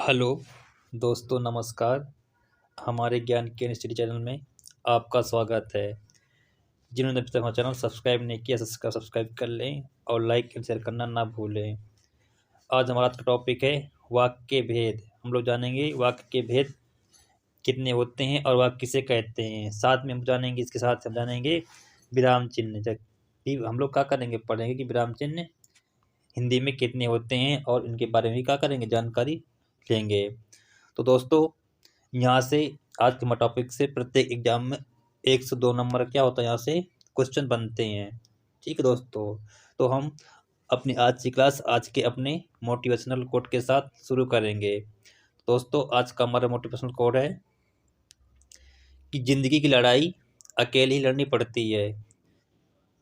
Hello दोस्तों, नमस्कार। हमारे ज्ञान केंद्र स्टडी चैनल में आपका स्वागत है। जिन्होंने अभी तक हमारा चैनल सब्सक्राइब नहीं किया, सब्सक्राइब कर लें और लाइक एंड शेयर करना ना भूलें। आज हमारा आज का टॉपिक है वाक्य के भेद। हम लोग जानेंगे वाक्य के भेद कितने होते हैं और वाक्य किसे कहते हैं। साथ में हम जानेंगे, इसके साथ हम जानेंगे विराम चिन्ह। जबकि हम लोग क्या करेंगे, पढ़ेंगे कि विराम चिन्ह हिंदी में कितने होते हैं और इनके बारे में क्या करेंगे, जानकारी लेंगे। तो दोस्तों, यहाँ से आज के टॉपिक से प्रत्येक एग्जाम में 1 से 2 नंबर क्या होता है, यहाँ से क्वेश्चन बनते हैं। ठीक है दोस्तों, तो हम अपनी आज की क्लास आज के अपने मोटिवेशनल कोट के साथ शुरू करेंगे। दोस्तों, आज का हमारा मोटिवेशनल कोट है कि जिंदगी की लड़ाई अकेले ही लड़नी पड़ती है।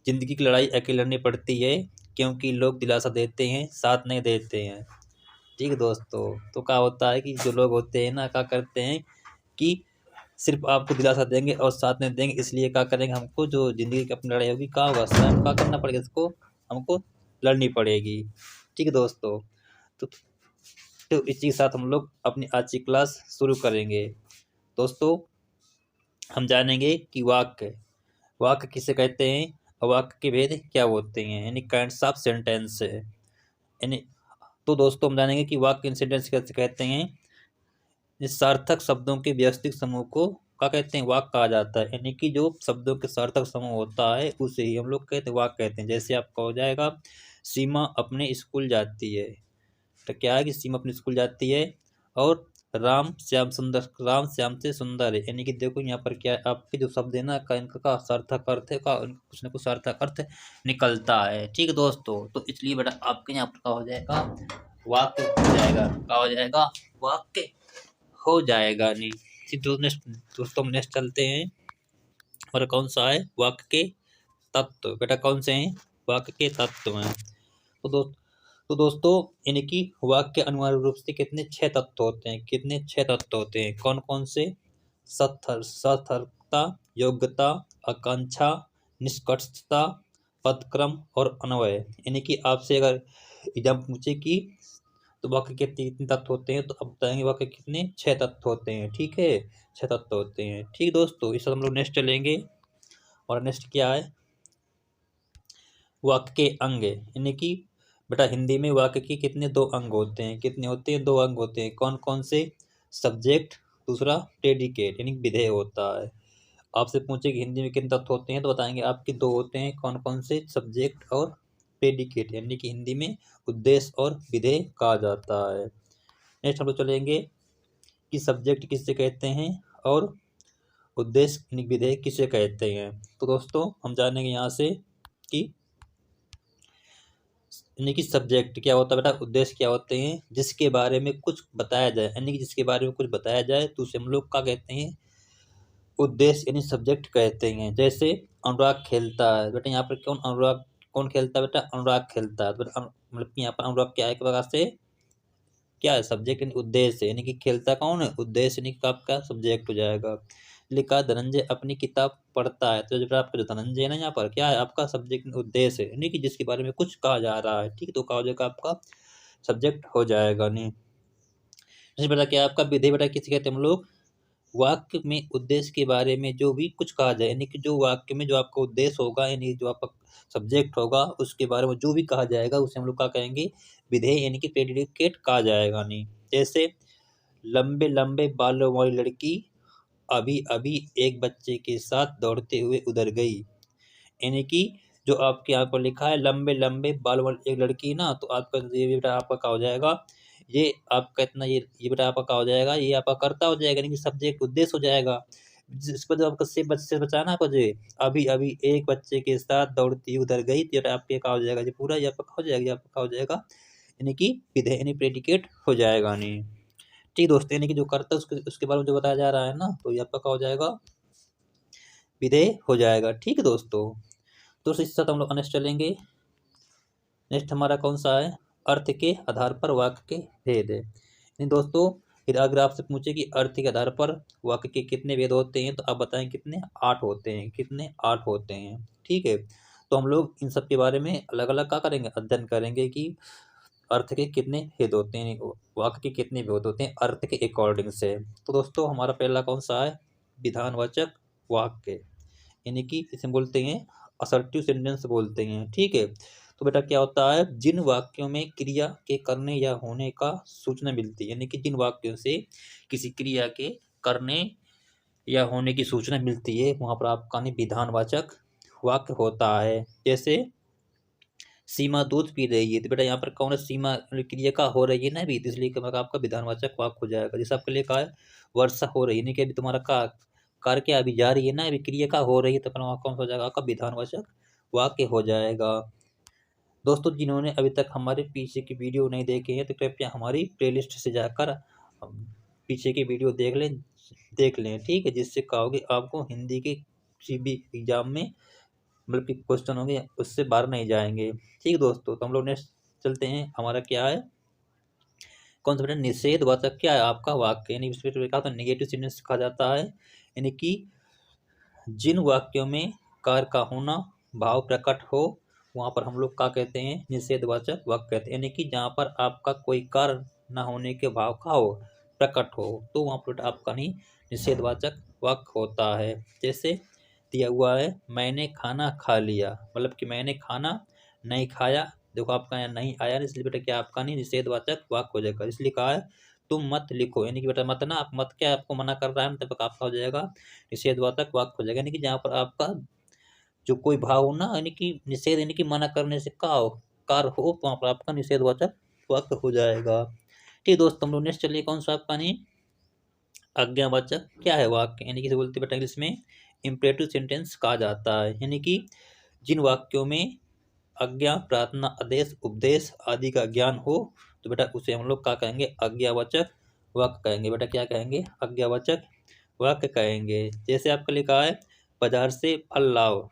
जिंदगी की लड़ाई अकेले लड़नी पड़ती है क्योंकि लोग दिलासा देते हैं, साथ नहीं देते हैं। ठीक है दोस्तों, तो क्या होता है कि जो लोग होते हैं ना, क्या करते हैं कि सिर्फ आपको दिलासा देंगे और साथ नहीं देंगे। इसलिए क्या करेंगे, हमको जो ज़िंदगी की अपनी लड़ाई होगी क्या होगा, स्वयं क्या करना पड़ेगा, इसको हमको लड़नी पड़ेगी। ठीक है दोस्तों, तो इसी के साथ हम लोग अपनी आज की क्लास शुरू करेंगे। दोस्तों, हम जानेंगे कि वाक्य किसे कहते हैं और वाक्य के भेद क्या होते हैं, यानी काइंड्स ऑफ सेंटेंस है। यानी तो दोस्तों, हम जानेंगे कि वाक्य इन सेंटेंस कैसे कहते हैं। सार्थक शब्दों के व्यवस्थित समूह को क्या कहते हैं, वाक्य कहा जाता है। यानी कि जो शब्दों के सार्थक समूह होता है उसे ही हम लोग कहते हैं वाक्य कहते हैं। जैसे आपका हो जाएगा, सीमा अपने स्कूल जाती है। तो क्या है कि सीमा अपने स्कूल जाती है। और राम श्याम सुंदर, राम श्याम से सुंदर है। यानी कि देखो यहाँ पर क्या है, आपके जो शब्द है ना का इनका का सार्थक अर्थ है, का कुछ न कुछ सार्थक अर्थ निकलता है। ठीक है दोस्तों, तो इसलिए बेटा आपके यहाँ पर क्या हो जाएगा, वाक्य हो जाएगा। क्या हो जाएगा, वाक्य हो जाएगा। नहीं दोस्तों, हम नेक्स्ट चलते हैं। और कौन सा है, वाक्य के तत्व। बेटा कौन से हैं, वाक्य के तत्व हैं। तो दोस्तों, इनकी वाक्य अनिवार्य रूप से कितने 6 तत्व होते हैं। कितने 6 तत्व होते हैं, कौन कौन से, सार्थकता, योग्यता, आकांक्षा, निष्कर्षता, पदक्रम और अन्वय। यानी कि आपसे अगर एग्जाम पूछे कि तो वाक्य के कितने तत्व होते हैं, तो अब बताएंगे वाक्य कितने 6 तत्व होते हैं। ठीक है, 6 तत्व होते हैं। ठीक दोस्तों, इस हम लोग नेक्स्ट चलेंगे। और नेक्स्ट क्या है, वाक्य के अंग। यानी कि बेटा हिंदी में वाक्य के कितने 2 अंग होते हैं। कितने होते हैं, 2 अंग होते हैं। कौन कौन से, सब्जेक्ट, दूसरा प्रेडिकेट यानी विधेय होता है। आपसे पूछे कि हिंदी में कितने तत्व होते हैं, तो बताएंगे आपके 2 होते हैं। कौन कौन से, सब्जेक्ट और प्रेडिकेट, यानी कि हिंदी में उद्देश्य और विधेय कहा जाता है। नेक्स्ट हम लोग चलेंगे कि सब्जेक्ट किसे कहते हैं और उद्देश्य यानी विधेय किसे कहते हैं। तो दोस्तों, हम जानेंगे यहाँ से कि यानी कि सब्जेक्ट क्या होता है बेटा, उद्देश्य क्या होते हैं, जिसके बारे में कुछ बताया जाए। यानी कि जिसके बारे में कुछ बताया जाए तो उसे हम लोग क्या कहते हैं, उद्देश्य यानी सब्जेक्ट कहते हैं। जैसे अनुराग खेलता है, बेटा यहाँ पर कौन खेलता है, बेटा अनुराग खेलता है। तो मतलब यहाँ पर अनुराग क्या है, एक प्रकार से क्या है, सब्जेक्ट यानी उद्देश्य। यानी कि खेलता कौन है, उद्देश्य, यानी कि आपका सब्जेक्ट हो जाएगा। लिखा धनंजय अपनी किताब पढ़ता है, तो जब आपका जो धनंजय है ना, यहाँ पर क्या है, आपका सब्जेक्ट उद्देश्य है, यानी कि जिसके बारे में कुछ कहा जा रहा है। ठीक है, तो कहा हो जाएगा, आपका सब्जेक्ट हो जाएगा। नहीं बेटा क्या आपका विधेय, बेटा किसे कहते हैं हम लोग, वाक्य में उद्देश्य के बारे में जो भी कुछ कहा जाए। यानी कि जो वाक्य में जो आपका उद्देश्य होगा, यानी जो आपका सब्जेक्ट होगा, उसके बारे में जो भी कहा जाएगा उसे हम लोग क्या कहेंगे, विधेय यानी कि प्रेडिकेट कहा जाएगा। नहीं जैसे लंबे लंबे बालों वाली लड़की अभी अभी एक बच्चे के साथ दौड़ते हुए उधर गई। यानी कि जो आपके यहाँ पर लिखा है लंबे लंबे बाल वाली एक लड़की ना, तो आपका ये बेटा आपका क्या हो जाएगा, ये आपका इतना ये बेटा आपका क्या हो जाएगा, ये आपका कर्ता हो जाएगा, यानी कि सब्जेक्ट उद्देश्य हो जाएगा। जिस पर जो आपका से बच्चे बचाना आपको जो अभी अभी एक बच्चे के साथ दौड़ती उधर गई, तो बेटा आपके क्या हो जाएगा, ये पूरा ये आपका क्या हो जाएगा, ये आपका क्या हो जाएगा, यानी कि विधेय यानी प्रेडिकेट हो जाएगा। नहीं ठीक दोस्तों, यानी कि जो कर्ता उसके बारे में जो बताया जा रहा है ना, तो ये आपका क्या हो जाएगा, विधेय हो जाएगा। ठीक है दोस्तों, इसके साथ हम लोग नेक्स्ट चलेंगे। नेक्स्ट हमारा कौन सा है, अर्थ के आधार पर वाक्य के भेद है। यानी दोस्तों, फिर अगर आपसे पूछे कि अर्थ के आधार पर वाक्य के कितने भेद होते हैं, तो आप बताएं कितने, 8 होते हैं। कितने, 8 होते हैं। ठीक है, तो हम लोग इन सब के बारे में अलग अलग क्या करेंगे, अध्ययन करेंगे कि अर्थ के कितने भेद होते हैं, वाक्य के कितने भेद होते हैं अर्थ के अकॉर्डिंग से। तो दोस्तों हमारा पहला कौन सा है, विधानवाचक वाक्य, यानी कि इसे बोलते हैं असर्टिव सेंटेंस बोलते हैं। ठीक है, तो बेटा क्या होता है, जिन वाक्यों में क्रिया के करने या होने का सूचना मिलती है, यानी कि जिन वाक्यों से किसी क्रिया के करने या होने की सूचना मिलती है वहां पर आपका नहीं विधानवाचक वाक्य होता है। जैसे सीमा दूध पी रही है, तो बेटा यहाँ पर कौन है, सीमा क्रिया का हो रही है ना अभी, तो इसलिए क्या आपका विधानवाचक वाक्य हो जाएगा। जैसे आपके लिए कहा है वर्षा हो रही है, नहीं कि अभी तुम्हारा का कार्य क्या अभी जारी है ना, अभी क्रिया का हो रही है, तो अपना वहाँ कौन सा हो जाएगा, आपका विधानवाचक वाक्य हो जाएगा। दोस्तों जिन्होंने अभी तक हमारे पीछे की वीडियो नहीं देखे हैं तो कृपया हमारी प्लेलिस्ट से जाकर पीछे की वीडियो देख लें। ठीक है, जिससे क्या होगी आपको हिंदी के किसी भी एग्जाम में मतलब कि क्वेश्चन होंगे उससे बाहर नहीं जाएंगे। ठीक है दोस्तों, तो हम लोग नेक्स्ट चलते हैं। हमारा क्या है, कौन सा बेटा, निषेधवाचक क्या है आपका वाक्य, यानी इसमें कहा था नेगेटिव सेंटेंस कहा जाता है, यानी कि जिन वाक्यों में कार्य का होना भाव प्रकट हो वहां पर हम लोग क्या कहते हैं, निषेधवाचक वाक्य कहते हैं। यानी कि जहां पर आपका कोई कार्य न होने के भाव का हो, प्रकट हो, तो वहां पर आपका नहीं निषेधवाचक वाक्य होता है। जैसे दिया हुआ है मैंने खाना खा लिया, मतलब कि मैंने खाना नहीं खाया, देखो आपका यहाँ नहीं आया, इसलिए बेटा क्या आपका नहीं निषेधवाचक वाक्य हो जाएगा। इसलिए कहा है तुम मत लिखो, यानी कि बेटा मत ना, आप मत क्या आपको मना कर रहा है, मतलब आपका हो जाएगा निषेधवाचक वाक्य हो जाएगा। यानी कि जहाँ पर आपका जो कोई भाव हो ना, यानी कि निषेध यानी कि मना करने से का हो, कार्य हो, तो वहाँ पर आपका निषेधवाचक वाक्य हो जाएगा। ठीक दोस्तों, हम लोग नेक्स्ट चलिए कौन सा आपका नहीं आज्ञावाचक क्या है वाक्य, यानी कि बोलते बेटा इंग्लिश में इम्परेटिव सेंटेंस कहा जाता है। यानी कि जिन वाक्यों में आज्ञा प्रार्थना आदेश उपदेश आदि का ज्ञान हो, तो बेटा उसे हम लोग क्या कहेंगे, आज्ञावाचक वाक्य कहेंगे। बेटा क्या कहेंगे, आज्ञावाचक वाक्य कहेंगे। जैसे आपका लिखा है बाजार से फल लाओ,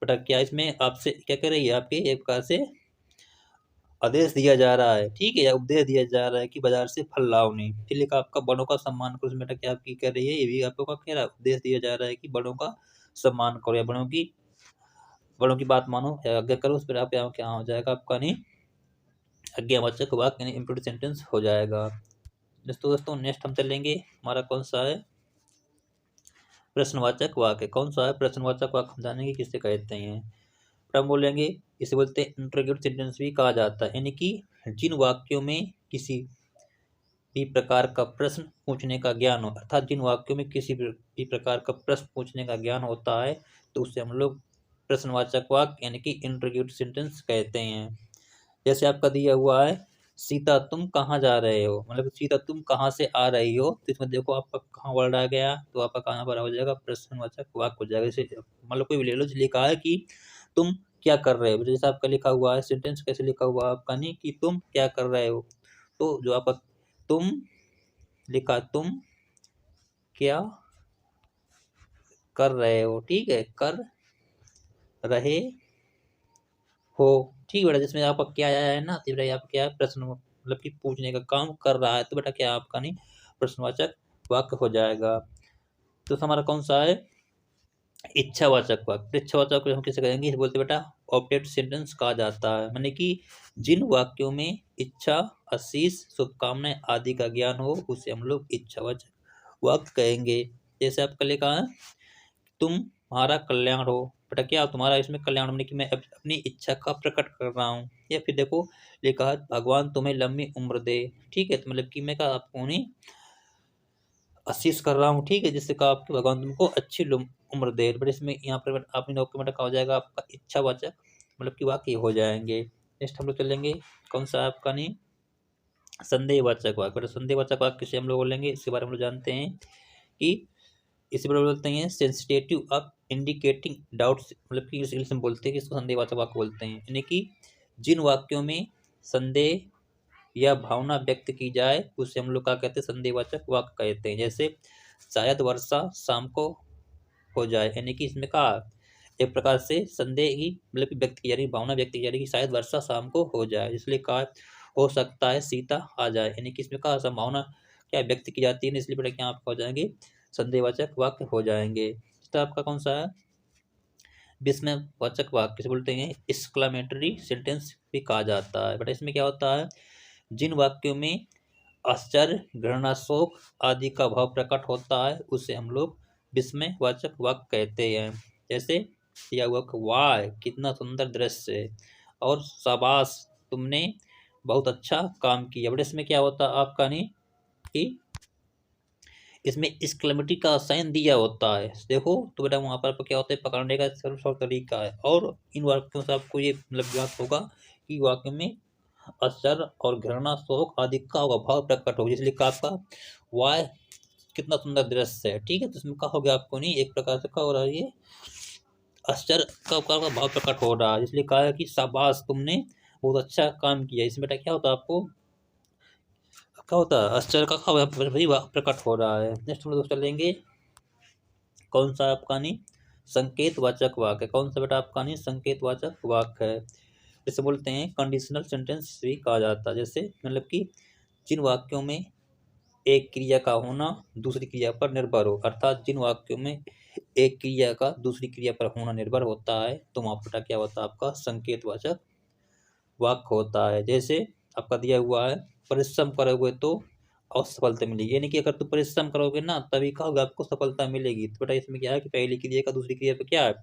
बेटा क्या इसमें आपसे क्या कर रही है, आपके एक प्रकार से आदेश दिया जा रहा है, ठीक है, या उपदेश दिया जा रहा है कि बाजार से फल लाओ नहीं, इसलिए का आपका बड़ों का सम्मान करो, बेटा क्या आपकी कर रही है, ये भी आपको क्या कह रहा है, उपदेश दिया जा रहा है कि बड़ों का सम्मान करो या बड़ों की बात मानो या आज्ञा करो, उस पर आप यहाँ क्या हो जाएगा आपका नहीं आज्ञावाचक वाक्य यानी इम्परेटिव सेंटेंस हो जाएगा। दोस्तों नेक्स्ट हम चलेंगे, हमारा कौन सा है प्रश्नवाचक वाक्य। कौन सा है प्रश्नवाचक वाक्य, हम जानेंगे किससे कहते हैं। हम बोलेंगे इसे बोलते हैं इंटरोगेटिव सेंटेंस भी कहा जाता है, यानी कि जिन वाक्यों में किसी भी प्रकार का प्रश्न पूछने का ज्ञान हो, अर्थात जिन वाक्यों में किसी भी प्रकार का प्रश्न पूछने का ज्ञान होता है तो उससे हम लोग प्रश्नवाचक वाक्य यानी कि इंटरोगेटिव सेंटेंस कहते हैं। जैसे आपका दिया हुआ है सीता तुम कहाँ जा रहे हो, मतलब सीता तुम कहाँ से आ रही हो, तो इसमें देखो आपका कहाँ वर्ड आ गया, तो आपका कहाँ पर हो जाएगा प्रश्नवाचक वाक्य हो जाएगा। जैसे मतलब कोई भी ले लो, लिखा है कि तुम क्या कर रहे हो, जैसे आपका लिखा हुआ है सेंटेंस कैसे लिखा हुआ है आपका नहीं कि तुम क्या कर रहे हो, तो जो आपका तुम लिखा तुम क्या कर रहे हो, ठीक है, कर रहे हो, ठीक बेटा, जिसमें आपका क्या आया है ना, तो बेटा आप क्या है प्रश्न मतलब कि पूछने का काम कर रहा है, तो बेटा क्या आपका नहीं प्रश्नवाचक वाक्य हो जाएगा। तो हमारा कौन सा है इच्छावाचक वाक्य। इच्छावाचक हम किसे कहेंगे, बोलते बेटा ऑब्जेक्ट सेंटेंस कहा जाता है, माने कि जिन वाक्यों में इच्छा आशीष शुभकामनाएं आदि का ज्ञान हो उसे हम लोग इच्छावाचक वाक्य कहेंगे। जैसे आपका लिखा है तुम्हारा कल्याण हो, बेटा क्या तुम्हारा इसमें कल्याण होने की मैं अपनी इच्छा का प्रकट कर रहा हूँ। या फिर देखो लिखा है भगवान तुम्हें लंबी उम्र दे, ठीक है, तो मतलब कि मैं का आपको नहीं आशीष कर रहा हूँ, ठीक है, जिससे कहा आपके भगवान तुमको अच्छी उम्र दे, बट इसमें यहाँ पर आपने डॉक्यूमेंट का हो जाएगा आपका इच्छावाचक मतलब कि वाक्य हो जाएंगे। नेक्स्ट हम लोग चलेंगे कौन सा आपका नहीं संदेहवाचक वाक्य। बेटा संदेहवाचक वाक्य किसे हम लोग बोलेंगे, इसके बारे में हम लोग जानते हैं कि इसी पर बोलते हैं सेंसिटिव ऑफ इंडिकेटिंग डाउट्स, मतलब कि इंग्लिश में बोलते हैं कि इसको संदेहवाचक वाक्य बोलते हैं, यानी कि जिन वाक्यों में संदेह या भावना व्यक्त की जाए उसे हम लोग क्या कहते हैं संदेहवाचक वाक्य कहते हैं। जैसे शायद वर्षा शाम को हो जाए, यानी कि इसमें कहा एक प्रकार से संदेह ही मतलब कि व्यक्त की जा रही भावना व्यक्त की जा रही कि शायद वर्षा शाम को हो जाए, इसलिए कहा हो सकता है सीता आ जाए, यानी कि इसमें कहा संभावना क्या व्यक्त की जाती है, इसलिए बेटा क्या आपका हो जाएंगे संदेहवाचक वाक्य हो जाएंगे। तो आपका कौन सा है विस्मयवाचक वाक्य किसे बोलते हैं, एक्सक्लेमेटरी सेंटेंस भी कहा जाता है। बट इसमें क्या होता है, जिन वाक्यों में आश्चर्य, घृणा, शोक आदि का भाव प्रकट होता है उसे हम लोग विस्मयवाचक वाक्य कहते हैं। जैसे दिया हुआ वाह कितना सुंदर दृश्य है, और शाबाश तुमने बहुत अच्छा काम किया। बट इसमें क्या होता है आपका नहीं कि इसमें एक्सक्लेमेटरी का साइन दिया होता है, देखो तो बेटा वहां पर क्या होता है, पकड़ने का सर्व तरीका है। और इन वाक्यों से आपको ये मतलब ज्ञात होगा कि वाक्य में आश्चर्य और घृणा, शोक आदि का भाव प्रकट हो, इसलिए आपका वाह कितना सुंदर दृश्य है। ठीक है, तो इसमें क्या हो गया आपको नहीं, एक प्रकार से क्या हो रहा है, ये आश्चर्य का भाव प्रकट हो रहा है, इसलिए कहा है कि शाबाश तुमने बहुत अच्छा काम किया। इसमें बेटा क्या होता है, आपको क्या होता है, आश्चर्य का भाव प्रकट हो रहा है। नेक्स्ट हम लोग चलेंगे, कौन सा आपका नहीं, संकेतवाचक वाक्य। कौन सा बेटा आपका नहीं, संकेतवाचक वाक्य है। जैसे बोलते हैं कंडीशनल सेंटेंस भी कहा जाता है। जैसे मतलब कि जिन वाक्यों में एक क्रिया का होना दूसरी क्रिया पर निर्भर हो, अर्थात जिन वाक्यों में एक क्रिया का दूसरी क्रिया पर होना निर्भर होता है तो वहाँ पर क्या होता है, आपका संकेतवाचक वाक्य होता है। जैसे आपका दिया हुआ है, परिश्रम करोगे तो और सफलता मिलेगी, यानी कि अगर तुम परिश्रम करोगे ना तभी क्या होगा, आपको सफलता मिलेगी। तो बेटा इसमें क्या है कि पहली क्रिया का दूसरी क्रिया पर क्या है,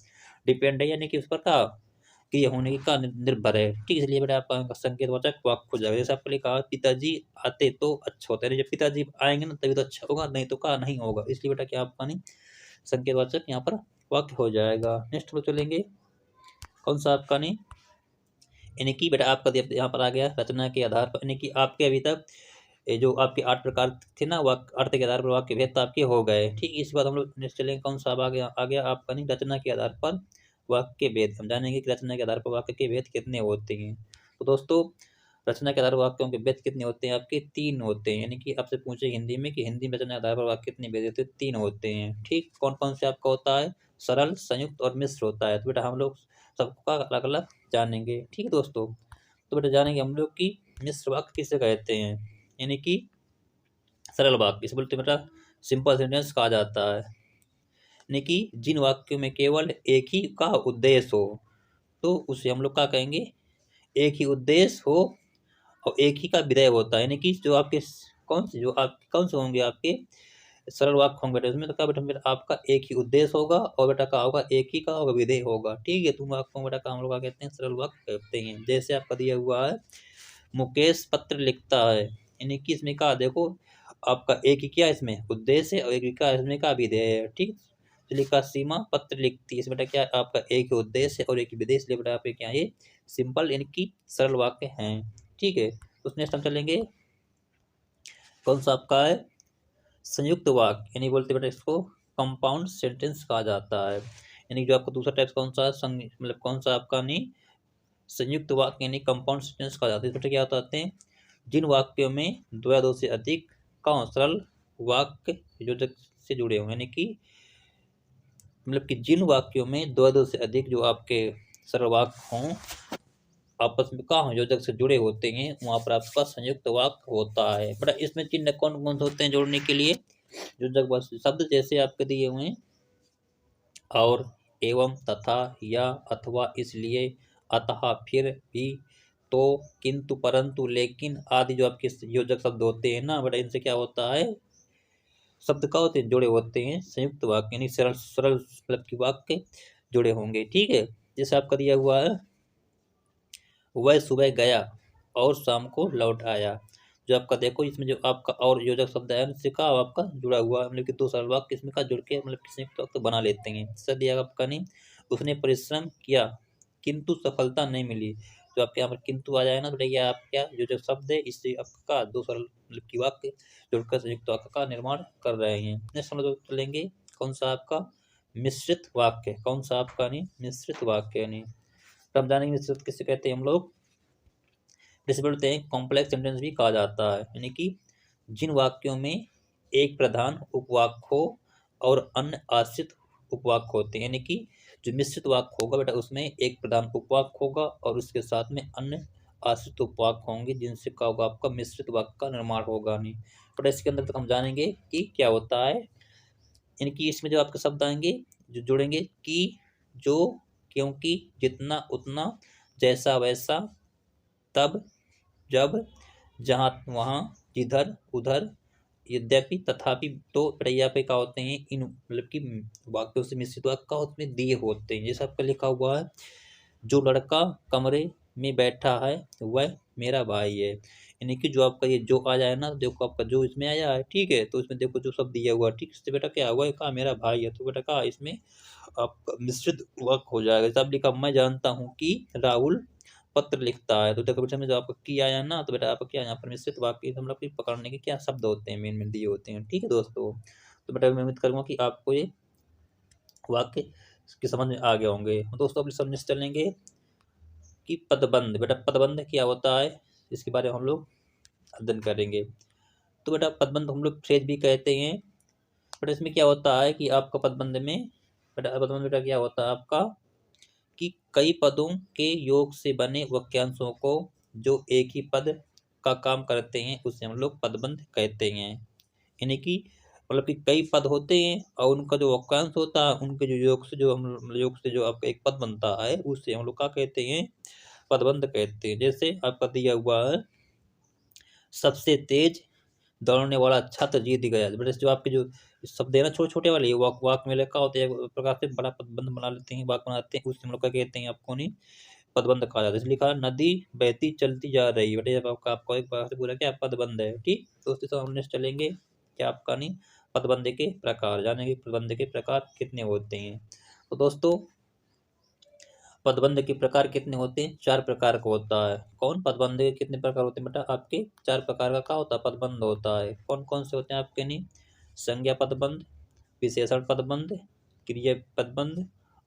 डिपेंड है, यानी कि उस पर क्या क्रिया होने की का निर्भर है। ठीक, इसलिए बेटा आपका संकेतवाचक वाक्य हो जाएगा। जैसे आपके लिए कहा पिताजी आते तो अच्छा होता है, जब पिताजी आएंगे ना तभी तो अच्छा होगा, नहीं तो क्या नहीं होगा। इसलिए बेटा क्या आपका नहीं संकेतवाचक यहाँ पर वाक्य हो जाएगा। नेक्स्ट हम चलेंगे, कौन सा आपका नहीं, यानी कि बेटा आपका यहाँ पर आ गया रचना के आधार पर, यानी कि आपके अभी तक ये जो आपके 8 प्रकार थे ना वाक्य, अर्थ के आधार पर वाक्य भेद तो आपके हो गए। ठीक, इसके बाद हम लोग नेक्स्ट चलेंगे, कौन सा आ गया आपका नहीं, रचना के आधार पर वाक्य भेद। हम जानेंगे कि रचना के आधार पर वाक्य के भेद कितने होते हैं। तो दोस्तों रचना के आधार पर वाक्यों के भेद कितने होते हैं, आपके 3 होते हैं। यानी कि आपसे पूछे हिंदी में कि हिंदी में रचना के आधार पर वाक्य कितने भेद होते हैं, 3 होते हैं। ठीक, कौन कौन से आपका होता है, सरल, संयुक्त और मिश्र होता है। तो बेटा हम लोग सबका अलग अलग जानेंगे। ठीक है दोस्तों, तो बेटा जानेंगे हम लोग की मिश्र वाक्य किसे कहते हैं, यानी कि सरल वाक्य इसे बोलते हैं बेटा सिंपल सेंटेंस कहा जाता है। यानी कि जिन वाक्यों में केवल एक ही का उद्देश्य हो तो उसे हम लोग क्या कहेंगे, एक ही उद्देश्य हो और एक ही का विधेय होता है। यानी कि जो आपके कौन से होंगे आपके सरल वाक्य होंगे बेटा, इसमें तो क्या बेटा मेरा आपका एक ही उद्देश्य होगा और बेटा का होगा एक ही का होगा विधेय होगा। ठीक है, तुम वाक्यों बेटा का हम लोग क्या कहते हैं, सरल वाक्य कहते हैं। जैसे आपका दिया हुआ है मुकेश पत्र लिखता है, यानी कि इसमें क्या देखो आपका एक ही क्या इसमें उद्देश्य है और एक ही का इसमें का विधेय है। ठीक, तो लिखा सीमा पत्र लिखती है, इसमें बेटा क्या आपका एक ही उद्देश्य है और एक ही विधेय, इसलिए बेटा आपके क्या ये सिंपल यानी कि सरल वाक्य हैं। ठीक है, उसने हम चलेंगे, कौन सा आपका है संयुक्त वाक्य, यानी बोलते बेटा इसको कंपाउंड सेंटेंस कहा जाता है। यानी जो आपका दूसरा टाइप कौन सा है मतलब कौन सा आपका नहीं संयुक्त वाक्य यानी कंपाउंड सेंटेंस कहा जाता है। इसमें क्या होते हैं, जिन वाक्यों में दो या दो से अधिक का सरल वाक्य योजक से जुड़े हों, यानी कि मतलब कि जिन वाक्यों में दो या दो से अधिक जो आपके सरल वाक्य हों आपस में का योजक से जुड़े होते हैं वहां पर आपका संयुक्त वाक्य होता है। बड़ा इसमें चिन्ह कौन कौन से होते हैं जोड़ने के लिए, योजक बस शब्द जैसे आपके दिए हुए हैं और, एवं, तथा, या, अथवा, इसलिए, अतः, फिर भी, तो, किंतु, परंतु, लेकिन आदि जो आपके योजक शब्द होते हैं ना बेटा इनसे क्या होता है, शब्द का होते हैं जुड़े होते हैं संयुक्त वाक्य, यानी सरल सरल मतलब की वाक्य जुड़े होंगे। ठीक है, जैसे आपका दिया हुआ है वह सुबह गया और शाम को लौट आया। जो आपका देखो इसमें जो आपका और योजक शब्द है उनसे का आपका जुड़ा हुआ है, मतलब कि दो सरल वाक्य इसमें का जुड़ के मतलब कि संयुक्त वाक्य बना लेते हैं। जैसा दिया आपका नहीं, उसने परिश्रम किया किंतु सफलता नहीं मिली। जो आपके यहाँ पर किंतु आ जाए ना तो ये आप क्या योजक शब्द है, इससे आपका दो सरल मतलब की वाक्य जुड़कर संयुक्त वाक्य का निर्माण कर रहे हैं। नेक्स्ट हम लोग चलेंगे, कौन सा आपका मिश्रित वाक्य, कौन सा आपका नहीं मिश्रित वाक्य नहीं, तो हम जानेंगे मिश्रित किसे कहते हैं हम लोग, जैसे बोलते हैं कॉम्प्लेक्स सेंटेंस भी कहा जाता है। यानी कि जिन वाक्यों में एक प्रधान उपवाक्य हो और अन्य आश्रित उपवाक्य होते हैं, यानी कि जो मिश्रित वाक्य होगा बेटा उसमें एक प्रधान उपवाक्य होगा और उसके साथ में अन्य आश्रित उपवाक्य होंगे जिनसे क्या होगा आपका मिश्रित वाक्य का निर्माण होगा नहीं। बट इसके अंदर तक हम जानेंगे कि क्या होता है, यानी कि इसमें जो आपके शब्द आएंगे जो जुड़ेंगे कि, जो, क्योंकि, जितना उतना, जैसा वैसा, तब, जब, जहाँ वहाँ, जिधर उधर, यद्यपि, तथापि। तो यहाँ पे क्या होते हैं, इन मतलब कि वाक्यों से मिश्रित वाक्य का उसमें दिए होते हैं। जैसे आपका लिखा हुआ है, जो लड़का कमरे में बैठा है वह मेरा भाई है। यानी कि जो आपका ये जो आ जाए ना, देखो आपका जो इसमें आया है, ठीक है, तो इसमें देखो जो सब दिया हुआ है, ठीक, इससे बेटा क्या हुआ है, कहा मेरा भाई है, तो बेटा कहा इसमें आपका मिश्रित वाक्य हो जाएगा। जैसे आप लिखा, मैं जानता हूँ कि राहुल पत्र लिखता है, तो देखो बेटा में जो आपका की आया ना, तो बेटा आपका क्या यहाँ पर मिश्रित वाक्य मतलब कि पकड़ने के क्या शब्द होते हैं, मेन दिए होते हैं। ठीक है दोस्तों, तो बेटा मैं उम्मीद करूँगा कि आपको ये वाक्य की समझ में आ गए होंगे। तो दोस्तों अपने समझ से चलेंगे कि पदबंध, बेटा पदबंध क्या होता है, इसके बारे में हम लोग अध्ययन करेंगे। तो बेटा पदबंध हम लोग फ्रेज भी कहते हैं। बट इसमें क्या होता है कि आपका पदबंध में बेटा क्या होता है आपका कि कई पदों के योग से बने वाक्यांशों को जो एक ही पद का काम करते हैं उसे हम लोग पदबंध कहते हैं। यानी कि मतलब कि कई पद होते हैं और उनका जो वाक्यांश होता है उनके जो योग से जो आपका एक पद बनता है उससे हम लोग क्या कहते हैं, पदबंध कहते हैं। जैसे आपका दिया हुआ है, सबसे तेज दौड़ने वाला छात्र जीत गया। बेटा जो आपके जो शब्द है ना छोटे छोटे वाले वाक वाक में लिखा होता है, एक प्रकार से बड़ा पदबंध बना लेते हैं, वाक बनाते हैं, उससे हम लोग क्या कहते हैं, आपको नहीं पदबंध कहा जाता है। इसलिए लिखा है, नदी बहती चलती जा रही है। बेटा जब आपका एक प्रकार से पूरा क्या पदबंध है। ठीक, तो उससे तो हमने चलेंगे क्या आपका नहीं पदबंध के प्रकार जानेंगे, पदबंध के प्रकार कितने होते हैं। तो दोस्तों पदबंध के प्रकार कितने होते हैं, 4 प्रकार का होता है। कौन पदबंध के कितने प्रकार होते हैं, बेटा आपके 4 प्रकार का क्या होता है, पदबंध होता है। कौन कौन से होते हैं आपके नहीं, संज्ञा पदबंध, विशेषण पदबंध, क्रिया पदबंध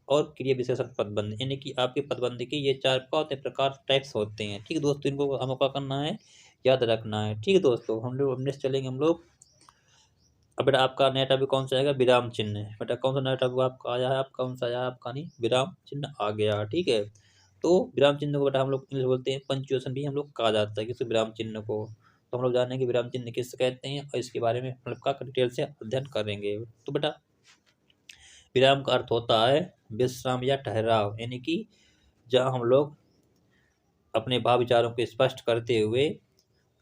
और क्रिया विशेषण पदबंध। यानी कि आपके पदबंध के ये 4 क्या होते हैं, प्रकार टाइप्स होते हैं। ठीक है दोस्तों, इनको हमें क्या करना है, याद रखना है। ठीक है दोस्तों, हम लोग नेक्स्ट चलेंगे हम लोग। अब बेटा आपका नया टॉपिक कौन सा आएगा, विराम चिन्ह। बेटा कौन सा नया टॉपिक आपका आया है, आपका कौन सा आया है, आपका नहीं विराम चिन्ह आ गया। ठीक है, तो विराम चिन्ह को बेटा हम लोग इंग्लिश बोलते हैं पंक्चुएशन भी हम लोग कहा जाता है किसी विराम चिन्ह को। तो हम लोग जानेंगे विराम चिन्ह किससे कहते हैं और इसके बारे में हम लोग का डिटेल से अध्ययन करेंगे। तो बेटा विराम का अर्थ होता है विश्राम या ठहराव, यानी कि जहाँ हम लोग अपने भाव विचारों को स्पष्ट करते हुए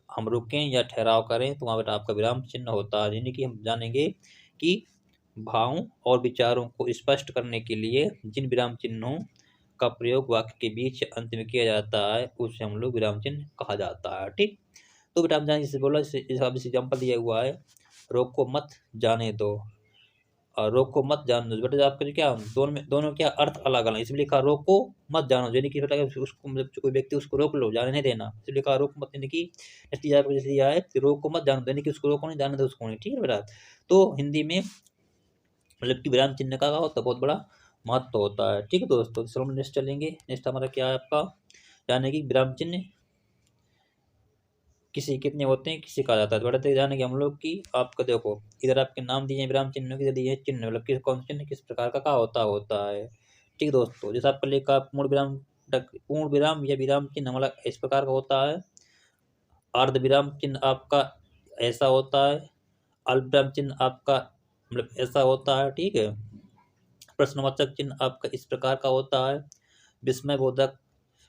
हम रुकें या ठहराव करें तो वहाँ बेटा आपका विराम चिन्ह होता है। यानी कि हम जानेंगे कि भावों और विचारों को स्पष्ट करने के लिए जिन विराम चिन्हों का प्रयोग वाक्य के बीच अंत में किया जाता है उसे हम लोग विराम चिन्ह कहा जाता है। ठीक, तो बेटा हम जाने जैसे बोला, इस एग्जाम्पल दिया हुआ है, रोको मत जाने दो और रोको मत जाने दो। बेटा आपका क्या दोनों क्या अर्थ अलग अलग, इसलिए लिखा रोको मत जानो, यानी कि बेटा उसको मतलब कोई व्यक्ति उसको रोक लो, जाने नहीं देना, इसलिए लिखा रोको मत, यानी कि नतीजा आपको जैसे दिया है कि रोको मत जानो दो, यानी कि उसको रोको नहीं, जाने दो उसको नहीं। ठीक है बेटा, तो हिंदी में मतलब कि विराम चिन्ह का होता है बहुत बड़ा महत्व होता है। ठीक है दोस्तों, चलो हम नेक्स्ट चलेंगे। नेक्स्ट हमारा क्या है आपका, जाने की विराम चिन्ह किसी कितने होते हैं, किसी कहा जाता है। थोड़ा जाने की हम लोग की आपका देखो इधर आपके नाम दिए हैं विराम चिन्ह के, दिए हैं चिन्ह मतलब किस कौन चिन्ह किस प्रकार का होता है। ठीक दोस्तों, जैसे आपका लिखा पूर्ण विराम या विराम चिन्ह मतलब इस प्रकार का होता है। अर्ध विराम चिन्ह आपका ऐसा होता है। अल्प विराम चिन्ह आपका मतलब ऐसा होता है। ठीक है, प्रश्नवाचक चिन्ह आपका इस प्रकार का होता है। विस्मय बोधक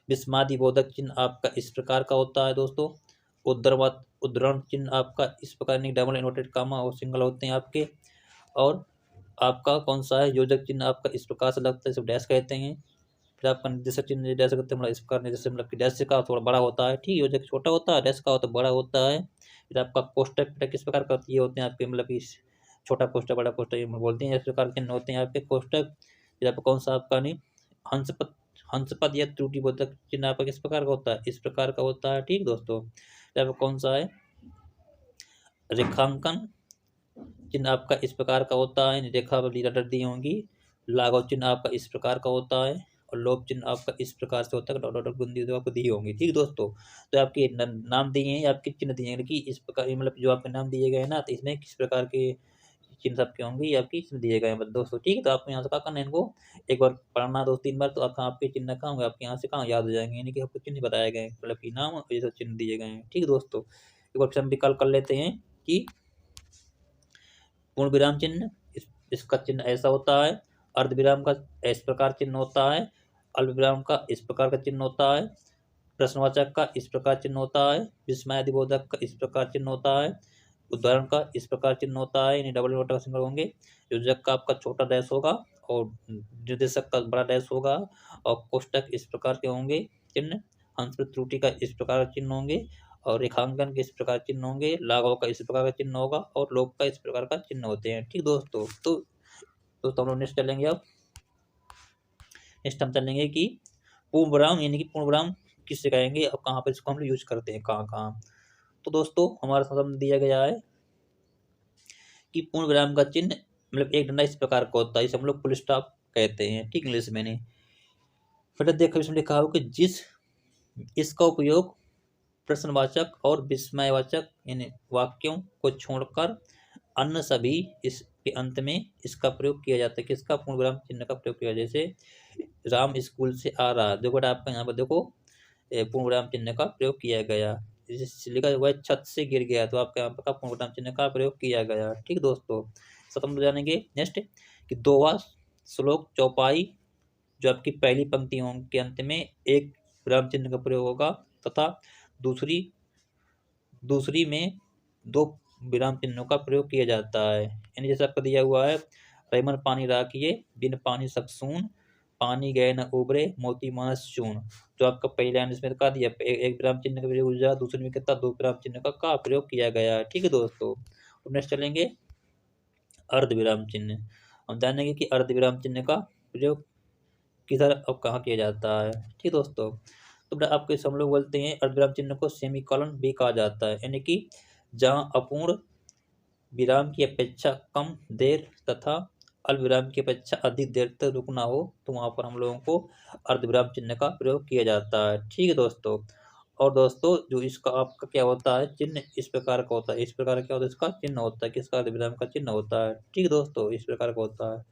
विस्मादि बोधक चिन्ह आपका इस प्रकार का होता है दोस्तों। उद्धरण चिन्ह आपका इस प्रकार नहीं, डबल इन्वर्टेड कामा और सिंगल होते हैं आपके। और आपका कौन सा है, योजक चिन्ह आपका इस प्रकार से लगता है, इसे डैश कहते हैं। फिर आपका निर्देशक चिन्ह डैश करते हैं, मतलब इस प्रकार निर्देशक मतलब कि डैश का थोड़ा बड़ा होता है। ठीक, योजक छोटा होता है, डैश का होता है बड़ा होता है। फिर आपका कोष्टक किस प्रकार का ये होते हैं आपके मतलब कि छोटा कोष्टक बड़ा कोष्टक ये बोलते हैं, इस प्रकार चिन्ह होते हैं आपके कोष्टक। फिर आपका कौन सा आपका नहीं हंसपद या त्रुटि बोधक चिन्ह आपका किस प्रकार का होता है, इस प्रकार का होता है। ठीक दोस्तों, फिर कौन सा है, रेखांकन चिन्ह आपका इस प्रकार का होता है, रेखा डर दी होंगी। लाघव चिन्ह आपका इस प्रकार का होता है और लोभ चिन्ह आपका इस प्रकार से होता है, डॉट बुंदी आपको दी होंगी। ठीक दोस्तों, तो आपके नाम दिए हैं, आपके चिन्ह दिए हैं कि इस प्रकार मतलब जो आपके नाम दिए गए हैं ना, तो इसमें किस प्रकार के चिन्ह सबके होंगे, ये आपके इसमें दिए गए हैं दोस्तों। ठीक है, तो आपको यहाँ से क्या करना है, इनको एक बार पढ़ना 2-3 बार, तो आपके चिन्ह कहाँ होंगे, आपके यहाँ से कहाँ याद हो जाएंगे, यानी कि आपको चिन्ह बताए गए मतलब कि नाम और ये सब चिन्ह दिए गए हैं। ठीक है दोस्तों, एक बार हम विकल्प कर लेते हैं कि पूर्ण विराम चिन्ह इसका चिन्ह ऐसा होता है। अर्ध विराम का इस प्रकार चिन्ह होता है अल्पविराम का इस प्रकार का चिन्ह होता है, प्रश्नवाचक का इस प्रकार चिन्ह होता है, विस्मयादिबोधक का इस प्रकार चिन्ह होता है, उदाहरण का इस प्रकार चिन्ह होता है, यानी डबल इन्वर्टर का सिंबल होंगे। योजक का आपका छोटा डैश होगा और निर्देशक का बड़ा डैश होगा, और कोष्टक इस प्रकार के होंगे चिन्ह, हंस पर त्रुटि का इस प्रकार का चिन्ह होंगे, और रेखांकन के इस प्रकार चिन्ह होंगे, लाघव का इस प्रकार का चिन्ह होगा, और लोक का इस प्रकार का चिन्ह होते हैं। ठीक दोस्तों, तो हम लोग नेक्स्ट चलेंगे। अब नेक्स्ट हम चलेंगे कि पूर्ण विराम, यानी कि पूर्ण विराम किससे कहेंगे और कहाँ पर इसको हम लोग यूज करते हैं, कहाँ कहाँ। तो दोस्तों हमारा सामने दिया गया है कि पूर्ण विराम का चिन्ह मतलब एक डंडा इस प्रकार का होता है, इसे हम लोग फुल स्टॉप कहते हैं। ठीक, इंग्लिश में नहीं। फिर देखो इसमें लिखा हो कि जिस इसका उपयोग प्रश्नवाचक और विस्मयवाचक यानी वाक्यों को छोड़कर अन्य सभी इसके अंत में इसका प्रयोग किया जाता है। किसका? पूर्ण विराम चिन्ह का प्रयोग किया। जैसे राम स्कूल से आ रहा, देखो बेटा आपका यहाँ पर देखो पूर्ण विराम चिन्ह का प्रयोग किया गया। जैसे लिखा वह छत से गिर गया, तो आपके यहाँ पर पूर्ण विराम चिन्ह का प्रयोग किया गया। ठीक दोस्तों, खत्म हो जानेंगे। नेक्स्ट कि दोवा श्लोक चौपाई जो आपकी पहली पंक्तियों के अंत में एक विराम चिन्ह का प्रयोग होगा, तथा दूसरी में दो विराम चिन्हों का प्रयोग किया जाता है। यानी जैसे आपका दिया हुआ है, रैमन पानी राखिए बिन पानी सब सून, पानी गए न उबरे मोती मानस चून। जो आपका पहले लाइन इसमें कहा दिया एक विराम चिन्ह का प्रयोग हुआ, दूसरे में कितना दो विराम चिन्ह का प्रयोग किया गया है। ठीक है दोस्तों, तो नेक्स्ट चलेंगे अर्ध विराम चिन्ह। हम जानेंगे कि अर्ध विराम चिन्ह का प्रयोग किधर और कहाँ किया जाता है। ठीक दोस्तों, तो आपके हम लोग बोलते हैं अर्धविराम चिन्ह को सेमीकोलन भी कहा जाता है, यानी कि जहां अपूर्ण विराम की अपेक्षा कम देर तथा अल्पविराम की अपेक्षा अधिक देर तक रुकना हो, तो वहां पर हम लोगों को अर्धविराम चिन्ह का प्रयोग किया जाता है। ठीक है दोस्तों, और दोस्तों जो इसका आपका क्या होता है चिन्ह इस प्रकार का होता है, इस प्रकार क्या होता है इसका चिन्ह होता है, किसका? अर्धविराम का चिन्ह होता है। ठीक है दोस्तों, इस प्रकार का होता है।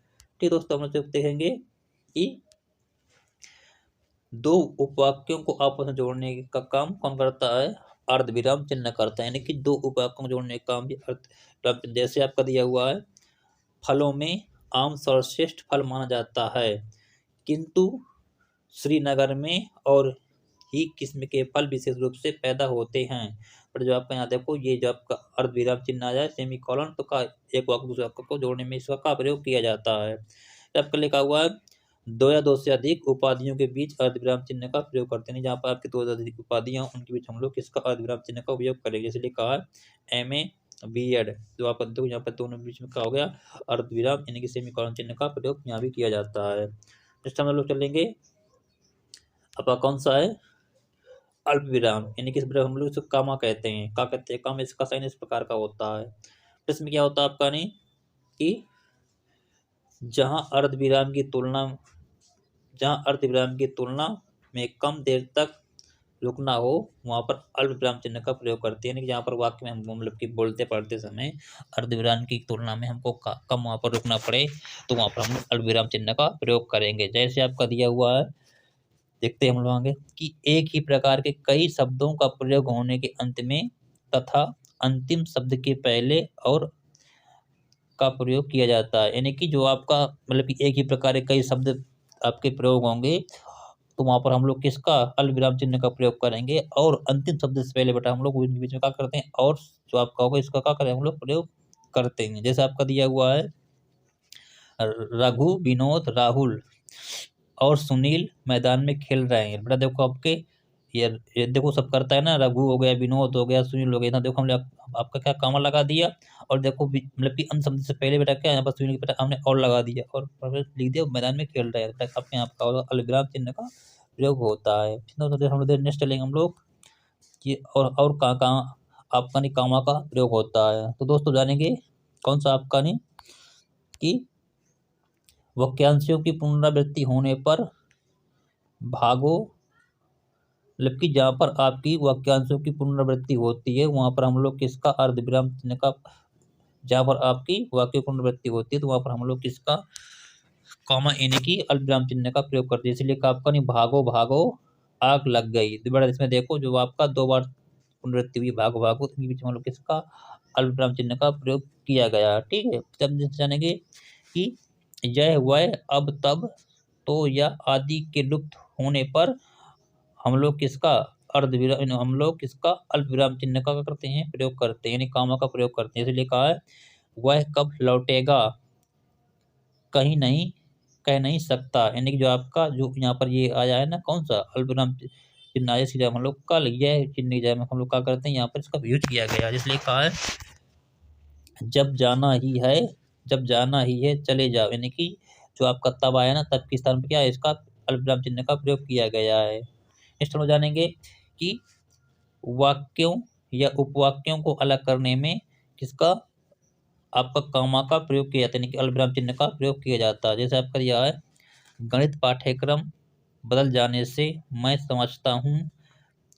ठीक दोस्तों, हम लोग देखेंगे कि दो उपवाक्यों को आपस में जोड़ने का काम कौन करता है? अर्धविराम चिन्ह करता है, यानी कि दो उपवाक्यों को जोड़ने का काम भी अर्धविराम चिन्ह। जैसे आपका दिया हुआ है, फलों में आम सर्वश्रेष्ठ फल माना जाता है, किंतु श्रीनगर में और ही किस्म के फल विशेष रूप से पैदा होते हैं। पर जो आपका यहाँ देखो, ये जो आपका अर्धविराम चिन्ह आ जाए सेमीकोलन, तो का एक वाक्य दूसरे वाक्य को जोड़ने में इसका प्रयोग किया जाता है। आपका लिखा हुआ है, दो या दो से अधिक उपाधियों के बीच अर्धविराम चिन्ह का प्रयोग करते हैं। जहाँ पर आपकी दो से अधिक उपाधियां, उनके बीच हम लोग किसका? अर्धविराम चिन्ह का उपयोग करेंगे। जैसे लिखा है MA B.Ed, जो आप देखो यहाँ पर दोनों बीच में क्या हो गया? अर्धविराम, यानी कि सेमीकोलन चिन्ह का प्रयोग यहाँ भी किया जाता है। नेक्स्ट हम लोग चलेंगे, आपका कौन सा है? अल्प विराम, यानी कि हम लोग इसको कामा कहते हैं। क्या कहते हैं? कामा। इसका साइन इस प्रकार का होता है। इसमें क्या होता है आपका नहीं कि जहां अर्धविराम की तुलना में कम देर तक रुकना हो, वहां पर अल्प विराम चिन्ह का प्रयोग करते हैं। जहां पर वाक्य में हम मतलब कि बोलते पढ़ते समय अर्धविराम की तुलना में हमको कम वहां पर रुकना पड़े, तो वहां पर हम अल्प विराम चिन्ह का प्रयोग करेंगे। जैसे आपका दिया हुआ है, देखते हैं हम लोग आगे कि एक ही प्रकार के कई शब्दों का प्रयोग होने के अंत में तथा अंतिम शब्द के पहले और का प्रयोग किया जाता है। यानी कि जो आपका मतलब कि एक ही प्रकार के कई शब्द आपके प्रयोग होंगे, तो वहां पर हम लोग किसका? अल्प विराम चिन्ह का प्रयोग करेंगे, और अंतिम शब्द से पहले बेटा हम लोग इनके बीच में क्या करते हैं? और जो आपका होगा इसका क्या करें हम लोग? प्रयोग करते हैं। जैसे आपका दिया हुआ है, रघु, विनोद, राहुल और सुनील मैदान में खेल रहे हैं। बेटा देखो आपके ये देखो सब करता है ना, रघु हो गया, विनोद हो गया, सुनील हो गया। ना देखो हमने आपका क्या कामा लगा दिया, और देखो मतलब कि अंत शब्द से पहले बेटा क्या यहाँ पर सुनील बेटा हमने और लगा दिया, और लिख दिया मैदान में खेल रहे हैं। बेटा आपके यहाँ का अल्पविराम चिन्ह का प्रयोग होता है। हम लोग नेक्स्ट चलेंगे हम लोग कि और कहाँ कहाँ आपका नहीं कामा का प्रयोग होता है। तो दोस्तों जानेंगे कौन सा आपका नहीं कि वाक्यांशों की पुनरावृत्ति होने पर भागों, मतलब कि जहाँ पर आपकी वाक्यांशों की पुनरावृत्ति होती है, वहां पर हम लोग किसका? अर्धविराम चिन्ह का। जहाँ पर आपकी वाक्य पुनरावृत्ति होती है, तो वहां पर हम लोग किसका? कॉमा, यानी कि अल्पविराम चिन्ह का प्रयोग करते हैं। इसलिए आपका नहीं भागो भागो आग लग गई। दोबारा इसमें देखो जो आपका दो बार पुनरावृत्ति हुई, भागो भागो, इनके बीच में हम लोग किसका? अल्पविराम चिन्ह का प्रयोग किया गया। ठीक है, तब जानेंगे कि यह वह अब तब तो या आदि के लुप्त होने पर हम लोग किसका हम लोग किसका अल्पविराम चिन्ह का क्या करते हैं, प्रयोग करते हैं, यानी कामा का प्रयोग करते हैं। जैसे लिखा है वह कब लौटेगा, कहीं नहीं कह नहीं सकता, यानी कि जो आपका जो यहाँ पर ये आया है ना, कौन सा अल्पविराम चिन्ह आया, इसलिए हम लोग कल यह चिन्ह की जगह में हम लोग क्या करते हैं, यहाँ पर इसका यूज किया गया। जिसलिए कहा है जब जाना ही है, जब जाना ही है चले जाओ, यानी कि जो आपका तब आया ना, तब के स्थान पर क्या है, इसका अल्पविराम चिन्ह का प्रयोग किया गया है। नेक्स्ट हम लोग जानेंगे कि वाक्यों या उपवाक्यों को अलग करने में किसका आपका कामा का प्रयोग किया जाता है, यानी कि अल्पविराम चिन्ह का प्रयोग किया जाता है। जैसे आपका दिया है गणित पाठ्यक्रम बदल जाने से मैं समझता हूँ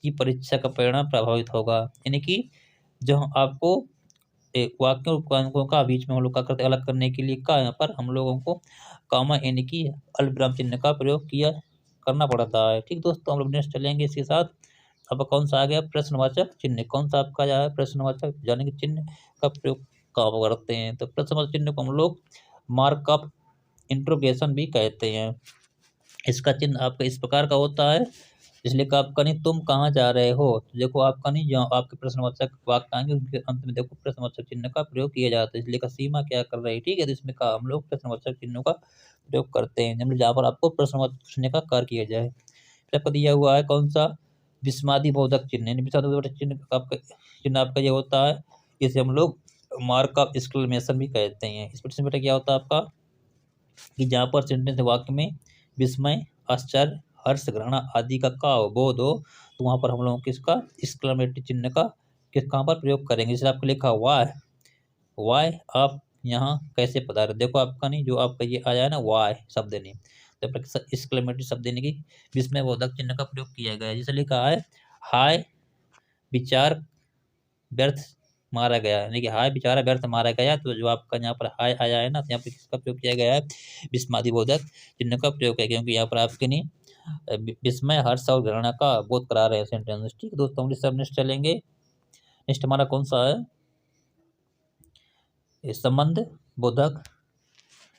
कि परीक्षा का परिणाम प्रभावित होगा, यानी कि जो आपको वाक्यों और उपवाक्यों का बीच में हम लोग क्या करते हैं, अलग करने के लिए का यहाँ पर हम लोगों को कामा यानी कि अल्पविराम चिन्ह का प्रयोग किया करना पड़ता है। ठीक दोस्तों, हम लोग नेक्स्ट चलेंगे इसके साथ। अब कौन सा आ गया, प्रश्नवाचक चिन्ह। कौन सा आपका जो है प्रश्नवाचक यानी कि चिन्ह का प्रयोग कहाँ करते हैं, तो प्रश्नवाचक चिन्ह को हम लोग मार्क ऑफ इंट्रोगेशन भी कहते हैं। इसका चिन्ह आपका इस प्रकार का होता है, इसलिए कि आपका नहीं तुम कहाँ जा रहे हो, तो देखो आपका नहीं जो आपके प्रश्नवाचक वाक्य आएंगे उनके अंत में देखो प्रश्नवाचक चिन्ह का प्रयोग किया जाता है। इसलिए का सीमा क्या कर रही है, ठीक है, तो इसमें का हम लोग प्रश्नवाचक चिन्हों का प्रयोग करते हैं जब जहाँ पर आपको प्रश्नवाचक पूछने का कार्य किया जाए। फिर आपका दिया हुआ है कौन सा, विस्मादि बोधक चिन्ह। विस्मादि बोधक चिन्ह आपका ये होता है, इसे हम लोग मार्क ऑफ एक्सक्लेमेशन भी कहते हैं। इस प्रश्न में क्या होता है आपका कि जहाँ पर सेंटेंस वाक्य में विस्मय, आश्चर्य, हर्ष, घृणा आदि का बोध हो, तो वहाँ पर हम लोग किसका एक्सक्लेमेटरी चिन्ह का कहाँ पर प्रयोग करेंगे। जैसे आपको लिखा वाय, वाय आप यहाँ कैसे पधारे, देखो आपका नहीं जो आपका ये आया है ना वाय शब्द नहीं, तो एक्सक्लेमेटरी शब्द यानी कि विस्मय बोधक चिन्ह का प्रयोग किया गया है। जैसे लिखा है हाय विचार व्यर्थ मारा गया, यानी कि हाय बेचारा व्यर्थ मारा गया, तो जो आपका यहाँ पर हाय आया है ना, तो यहाँ पर किसका प्रयोग किया गया है, विस्मादि बोधक चिन्ह का प्रयोग किया गया, क्योंकि यहाँ पर आपके नहीं विस्मय, हर्ष और घृणा का बोध करा रहे हैं सेंटेंस। ठीक है दोस्तों, हम सब नेक्स्ट चलेंगे। नेक्स्ट हमारा कौन सा है, संबंध बोधक,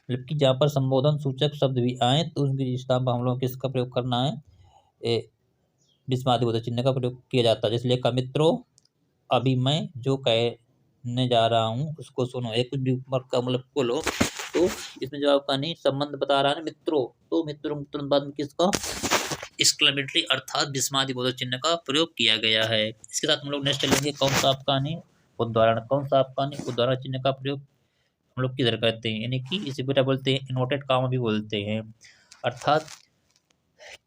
मतलब कि जहाँ पर संबोधन सूचक शब्द भी आए तो उनकी स्थान पर हम लोग किसका प्रयोग करना है, विस्मादि बोधक चिन्ह का प्रयोग किया जाता है। जैसे लेखा मित्रों अभी मैं जो कहने जा रहा हूँ उसको सुनो, एक कुछ भी का मतलब बोलो, तो इसमें जो आपका नहीं संबंध बता रहा है मित्रों, तो मित्रों तुरंत बाद में किसका एक्सक्लेमेटरी अर्थात विस्मादि बोधक चिन्ह का प्रयोग किया गया है। इसके साथ हम लोग नेक्स्ट चलेंगे कौन सा आपका नहीं उदाहरण, कौन सा आपका नहीं उदाहरण चिन्ह का प्रयोग हम लोग किधर करते हैं, यानी कि इसे बेटा बोलते हैं इन्वर्टेड कामा भी बोलते हैं, अर्थात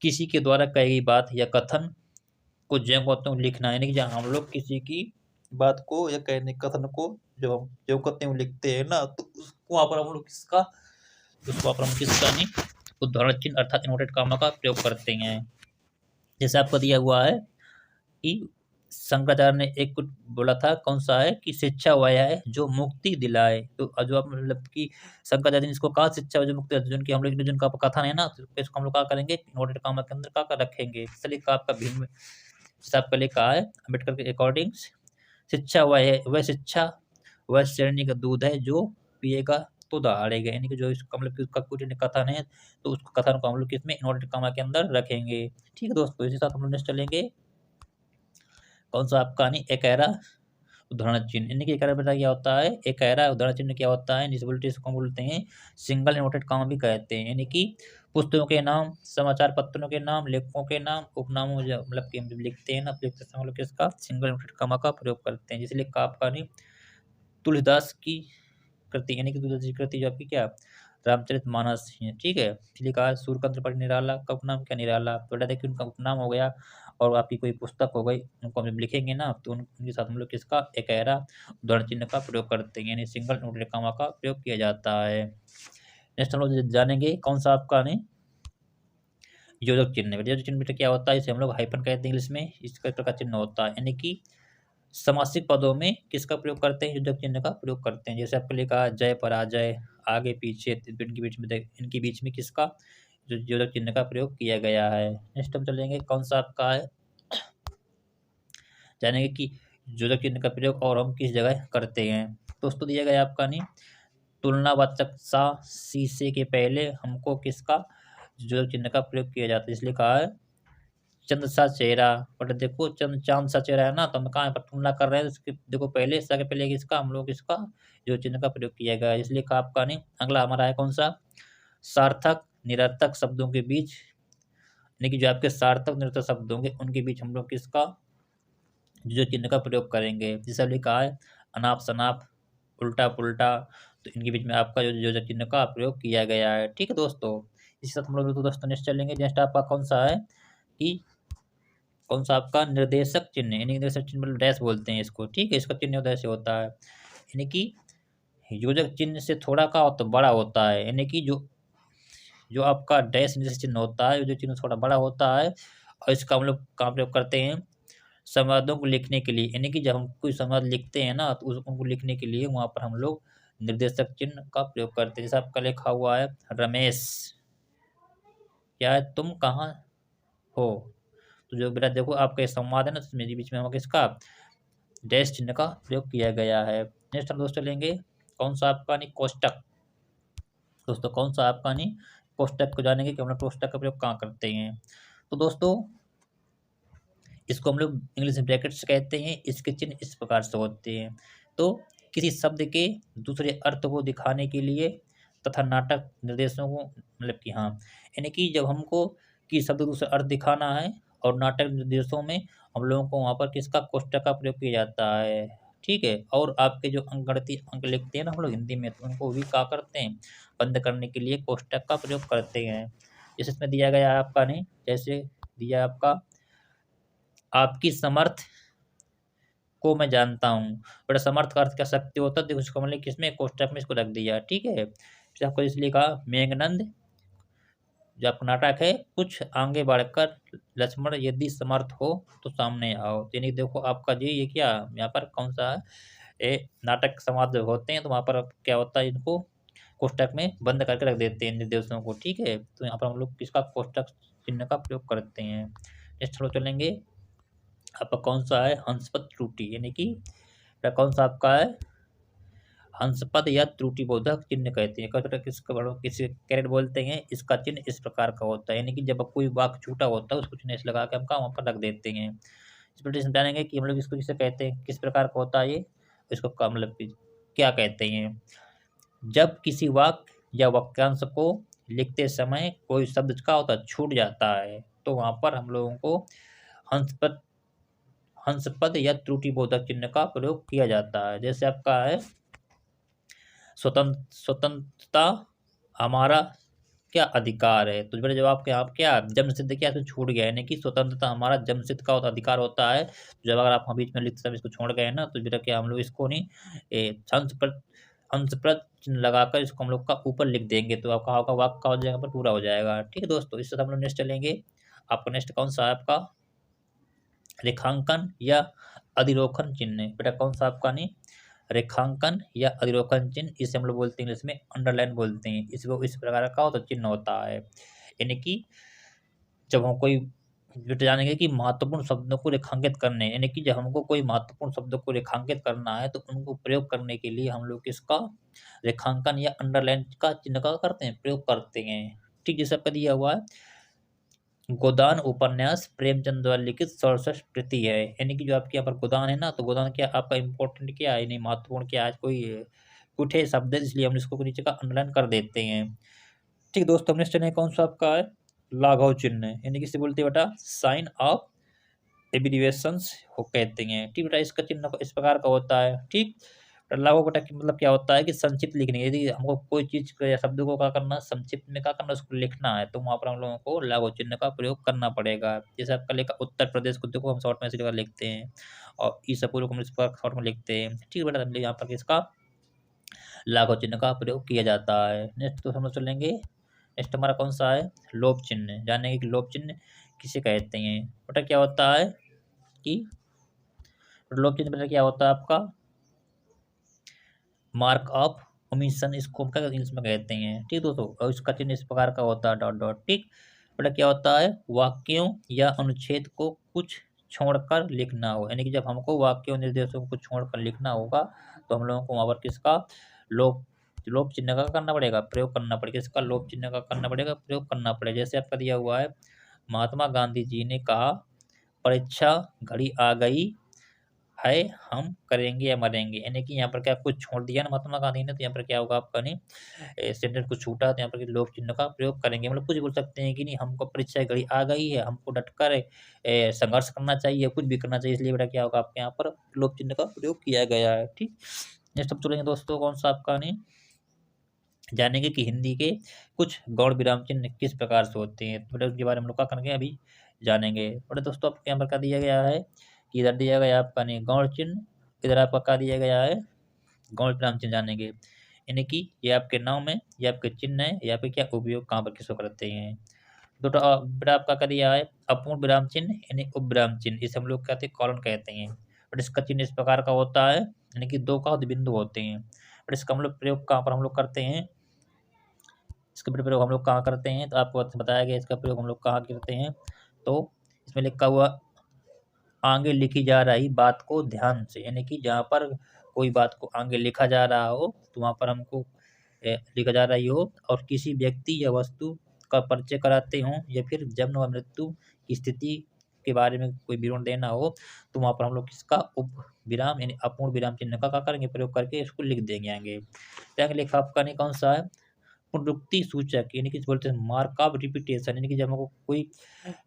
किसी के द्वारा कही गई बात या कथन को जो लिखना है, यानी कि जहाँ हम लोग किसी की बात को या कहने कथन को जो हम जो कहते हैं लिखते हैं ना, तो उसको वहाँ पर हम लोग किसका उसको वहाँ पर हम किसका नहीं उदाहरण चिन्ह अर्थात इन्वर्टेड कामा का प्रयोग करते हैं। जैसे आपको दिया हुआ है कि शंकराचार्य ने एक कुछ बोला था, कौन सा है कि शिक्षा वह है जो मुक्ति दिलाए, तो जो आप मतलब कि शंकराचार्य ने इसको कहा शिक्षा जो मुक्ति, जिनकी हम लोग जिनका कथन है ना, तो इसको हम लोग क्या करेंगे इन्वर्टेड कामा के अंदर क्या रखेंगे। चलिए आपका भीम साहब का लिखा है अम्बेडकर के अकॉर्डिंग, शिक्षा वह है वह शिक्षा वह श्रेणी का दूध है जो पिएगा तो दहाड़ेगा, यानी कि जो इसका मतलब कि उसका कुछ कथन है, तो उस कथन को हम लोग किसमें इन्वर्टेड कामा के अंदर रखेंगे। ठीक है दोस्तों, इसी साथ हम लोग नेक्स्ट चलेंगे कौन सा आपका नहीं एकैरा उदाहरण चिन्ह, यानी कि एकैरा बेटा क्या होता है, एकैरा उदाहरण चिन्ह क्या होता है, निस्बलिटी इसको बोलते हैं सिंगल इन्वर्टेड कामा भी कहते हैं, यानी कि पुस्तकों के नाम, समाचार पत्रों के नाम, लेखकों के नाम, उपनामों मतलब कि हम जब लिखते हैं ना, लिखते समय हम लोग किसका सिंगल इन्वर्टेड कामा का प्रयोग करते हैं। जिसलिए आपका नहीं तुलसीदास की कृति, यानी कि तुलसीदास की कृति जो आपकी क्या रामचरितमानस है, ठीक है। इसलिए कहा सूर्यकांत त्रिपाठी निराला का उपनाम क्या निराला, तो बेटा देखिए उनका उपनाम हो गया और आपकी कोई पुस्तक हो गई, उनको हम जब लिखेंगे ना तो उनके साथ हम लोग किसका एकैरा उदाहरण चिन्ह का प्रयोग करते हैं, यानी सिंगल इन्वर्टेड कामा का प्रयोग किया जाता है। नेक्स्ट हम लोग जानेंगे कौन सा आपका नहीं योजक चिन्ह, योजक चिन्ह बेटा क्या होता है, इसे हम लोग हाइफन कहते हैं इंग्लिश में, इस प्रकार का चिन्ह होता है, यानी कि समासिक पदों में किसका प्रयोग करते हैं, योजक चिन्ह का प्रयोग करते हैं। जैसे आपके लिए कहा जय पराजय, आगे पीछे इनके बीच में किसका जो योजक चिन्ह का प्रयोग किया गया है। नेक्स्ट हम चलेंगे कौन सा आपका है, जानेंगे कि योजक चिन्ह का प्रयोग और हम किस जगह करते हैं। दोस्तों दिया गया आपका नहीं तुलनावाचक सा शीशे के पहले हमको किसका योजक चिन्ह का प्रयोग किया जाता है। इसलिए कहा है चंद सा चेहरा, बट देखो चंद चाँद सा चेहरा है ना, तो हम कहाँ यहाँ पर तुलना कर रहे हैं, इसके देखो पहले स के पहले किसका, हम लोग इसका जो चिन्ह का प्रयोग किया गया है, इसलिए कहा आपका नहीं। अगला हमारा है कौन-सा? सार्थक, निरर्थक शब्दों के बीच, यानी कि जो आपके सार्थक, निरर्थक शब्द होंगे, उनके बीच हम लोग किसका जो चिन्ह का प्रयोग करेंगे। जैसे अभी कहा है अनाप-शनाप, उल्टा-पुल्टा, तो इनके बीच में आपका जो योजक चिन्ह का प्रयोग किया गया है। ठीक है दोस्तों? इसी साथ हम लोग तो दोस्तों नेक्स्ट चलेंगे। नेक्स्ट आपका कौन-सा है कि कौन-सा आपका निर्देशक चिन्ह, यानी निर्देशक चिन्ह मतलब डैश बोलते हैं इसको, ठीक है? इसका चिन्ह उधर से होता है, यानी कि योजक चिन्ह से थोड़ा क्या होता है, बड़ा होता है, यानी कि जो जो आपका डैश निर्देशक चिन्ह होता है, योजक चिन्ह थोड़ा बड़ा होता है और इसका हम लोग कहाँ प्रयोग करते हैं? संवादों को लिखने के लिए, यानी कि जब हम कोई संवाद लिखते हैं ना, तो उनको लिखने के लिए वहाँ पर हम लोग निर्देशक चिन्ह का प्रयोग करते हैं। जैसे आपका लिखा हुआ है रमेश, क्या है तुम कहाँ हो? तो जो बेटा देखो आपका ये संवाद है ना, तो मेरे बीच में हम किसका डैश चिन्ह का प्रयोग किया गया है। नेक्स्ट हम दोस्तों लेंगे कौन-सा आपका नहीं कोष्टक। दोस्तों कौन-सा आपका नहीं कोष्टक को जानेंगे कि हम लोग कोष्टक का प्रयोग कहाँ करते हैं। तो दोस्तों इसको हम लोग इंग्लिश में ब्रैकेट्स कहते हैं। इसके चिन्ह इस प्रकार से होते हैं। तो किसी शब्द के दूसरे अर्थ को दिखाने के लिए तथा नाटक निर्देशों को मतलब कि हाँ, यानी कि जब हमको किसी शब्द को दूसरा अर्थ दिखाना है और नाटक निर्देशों में हम लोगों को वहाँ पर किसका कोष्टक का प्रयोग किया जाता है। ठीक है? और आपके जो अंकगणितीय अंक लिखते हैं ना हम लोग हिंदी में, तो उनको भी क्या करते हैं, बंद करने के लिए कोष्टक का प्रयोग करते हैं। जैसे इसमें दिया गया है आपका नहीं, जैसे दिया है आपका आपकी समर्थ को मैं जानता हूँ। बड़ा समर्थ का अर्थ क्या शक्ति होता है, देखो इसको हमने किसमें कोष्ठक में इसको रख दिया, ठीक है? फिर आपको इसलिए कहा मेघनंद जो आपका नाटक है, कुछ आगे बढ़कर लक्ष्मण यदि समर्थ हो तो सामने आओ। यानी देखो आपका जी ये क्या यहाँ पर कौन-सा है, ये नाटक संवाद जो होते हैं तो वहाँ पर क्या होता है इनको कोष्ठक में बंद करके रख देते हैं निर्देशों को, ठीक है? तो यहाँ पर हम लोग किसका कोष्ठक चिन्ह का प्रयोग करते हैं। नेक्स्ट हम लोग चलेंगे आपका कौन-सा है हंसपद त्रुटि, यानी कि कौन-सा आपका है हंसपद या त्रुटिबोधक चिन्ह कहते हैं। किसी कैरेट बोलते हैं, इसका चिन्ह इस प्रकार का होता है, यानी कि जब कोई वाक्य छूटा होता है उसको चिन्ह ऐसे लगा के हम वहाँ पर रख देते हैं। इस पर जानेंगे कि हम लोग इसको किसे कहते हैं, किस प्रकार का होता है ये, इसको का मतलब कि क्या कहते हैं। जब किसी वाक्य या वाक्यांश को लिखते समय कोई शब्द क्या होता है छूट जाता है, तो वहाँ पर हम लोगों को हंसपद हंसपद या त्रुटिबोधक चिन्ह का प्रयोग किया जाता है। जैसे आपका है स्वतंत्रता हमारा क्या अधिकार है, तो मेरा जवाब क्या आप क्या जन्मसिद्ध क्या इसमें छूट गया है, यानी कि स्वतंत्रता हमारा जन्मसिद्ध का होता अधिकार होता है। तो जब अगर आप बीच में लिखते समय इसको छोड़ गए ना, तो बेटा क्या हम लोग इसको नहीं हंस पर चिन्ह लगाकर इसको हम लोग का ऊपर लिख देंगे, तो आपका आपका वाक्य का हो जाएगा पर पूरा हो जाएगा। ठीक है दोस्तों, इससे हम लोग नेक्स्ट चलेंगे। आपका नेक्स्ट कौन सा है आपका रेखांकन या अधिरोहण चिन्ह, बेटा कौन सा आपका नहीं रेखांकन या अधिरोहण चिन्ह, इसे हम लोग बोलते हैं इंग्लिश में अंडरलाइन बोलते हैं। इसको इस प्रकार का होता चिन्ह होता है, यानी कि जब हम कोई बेटा जानेंगे कि महत्वपूर्ण शब्दों को रेखांकित करने, यानी कि जब हमको कोई महत्वपूर्ण शब्दों को रेखांकित करना है, तो उनको प्रयोग करने के लिए हम लोग इसका रेखांकन या अंडरलाइन का चिन्ह का करते हैं प्रयोग करते हैं। ठीक जैसे आपका दिया हुआ है गोदान उपन्यास प्रेमचंद द्वारा लिखित सर्वश्रेष्ठ कृति है, यानी कि जो आपके यहाँ पर गोदान है ना, तो गोदान क्या आपका इम्पोर्टेंट क्या है, नहीं महत्वपूर्ण क्या है, कोई कुछ है शब्द है, इसलिए हम इसको नीचे का अंडरलाइन कर देते हैं। ठीक दोस्तों, नेक्स्ट है कौन सा आपका है लाघव चिन्ह, यानी कि इसे बोलते हैं बेटा साइन ऑफ एब्रिविएशंस हो कहते हैं। ठीक बेटा, इसका चिन्ह इस प्रकार का होता है। ठीक लाघव बेटा की मतलब क्या होता है कि संक्षिप्त लिखने, यदि हमको कोई चीज़ को या शब्द को क्या करना संक्षिप्त में क्या करना उसको लिखना है, तो वहाँ पर हम लोगों को लाघव चिन्ह का प्रयोग करना पड़ेगा। जैसे आपका लिखा उत्तर प्रदेश को देखो हम शॉर्ट में इसी जगह लिखते हैं और ईसापुर को हम इस प्रकार शॉर्ट में लिखते हैं। ठीक है बेटा, यहाँ पर इसका लाघव चिन्ह का प्रयोग किया जाता है। नेक्स्ट तो हम लोग चलेंगे, नेक्स्ट हमारा कौन सा है लोप चिन्ह, जानेंगे कि लोप चिन्ह किसे कहते हैं। बेटा क्या होता है कि लोप चिन्ह बेटा क्या होता है आपका मार्क ऑफ ओमिशन, इसको हम क्या इंग्लिश में कहते हैं। ठीक दोस्तों, और इसका चिन्ह इस प्रकार का होता है डॉट डॉट। ठीक बेटा क्या होता है वाक्यों या अनुच्छेद को कुछ छोड़कर लिखना हो, यानी कि जब हमको वाक्यों निर्देशों को छोड़कर लिखना होगा, तो हम लोगों को वहाँ पर किसका लोप लोप चिन्ह का करना पड़ेगा, प्रयोग करना पड़ेगा। इसका लोप चिन्ह का करना पड़ेगा, प्रयोग करना पड़ेगा। जैसे आपका दिया हुआ है, महात्मा गांधी जी ने कहा, परीक्षा घड़ी आ गई है, हम करेंगे या मरेंगे। यानी कि यहाँ पर क्या कुछ छोड़ दिया ना महात्मा गांधी ने, तो यहाँ पर क्या होगा आपका नहीं सेंटेंस कुछ छूटा, तो यहाँ पर लोप चिन्ह का प्रयोग करेंगे। मतलब कुछ बोल सकते हैं कि नहीं, हमको परीक्षा की घड़ी आ गई है, हमको डटकर संघर्ष करना चाहिए, कुछ भी करना चाहिए, इसलिए बेटा क्या होगा आपके यहाँ पर लोप चिन्ह का प्रयोग किया गया है। ठीक, नेक्स्ट अब चलेंगे दोस्तों, कौन सा आपका नहीं जानेंगे कि हिंदी के कुछ गौण विराम चिन्ह किस प्रकार से होते हैं। तो बेटा उसके बारे में हम लोग क्या करेंगे, अभी जानेंगे। बड़े दोस्तों आपके यहाँ पर क्या दिया गया है कि इधर दिया गया आपका नहीं गौण चिन्ह, इधर आपका क्या दिया गया है गौण विराम चिन्ह जानेंगे। यानी कि ये आपके नाम है, ये आपके चिन्ह है, या फिर क्या उपयोग कहाँ पर किसको करते हैं। बेटा आपका क्या दिया है अपूर्ण विराम चिन्ह यानी उपविराम चिन्ह, इसे हम लोग कहते हैं कॉलन कहते हैं। बट इसका चिन्ह इस प्रकार का होता है, यानी कि दो का बिंदु होते हैं। बट इसका हम लोग प्रयोग कहाँ पर हम लोग करते हैं, इसका प्रयोग हम लोग कहाँ करते हैं, तो आपको बताया गया इसका प्रयोग हम लोग कहाँ करते हैं। तो इसमें लिखा हुआ आगे लिखी जा रही बात को ध्यान से, यानी कि जहाँ पर कोई बात को आगे लिखा जा रहा हो तो वहाँ पर हमको लिखा जा रही हो, और किसी व्यक्ति या वस्तु का परिचय कराते हों, या फिर जन्म व मृत्यु की स्थिति के बारे में कोई विवरण देना हो, तो वहाँ पर हम लोग किसका उप विराम यानी अपूर्ण विराम चिन्ह का क्या करेंगे प्रयोग करके इसको लिख देंगे आगे। तो आगे लिखा आपका नहीं कौन सा है पुनरुक्ति सूचक, यानी कि बोलते हैं मार्क ऑफ रिपीटेशन, यानी कि जब हमको कोई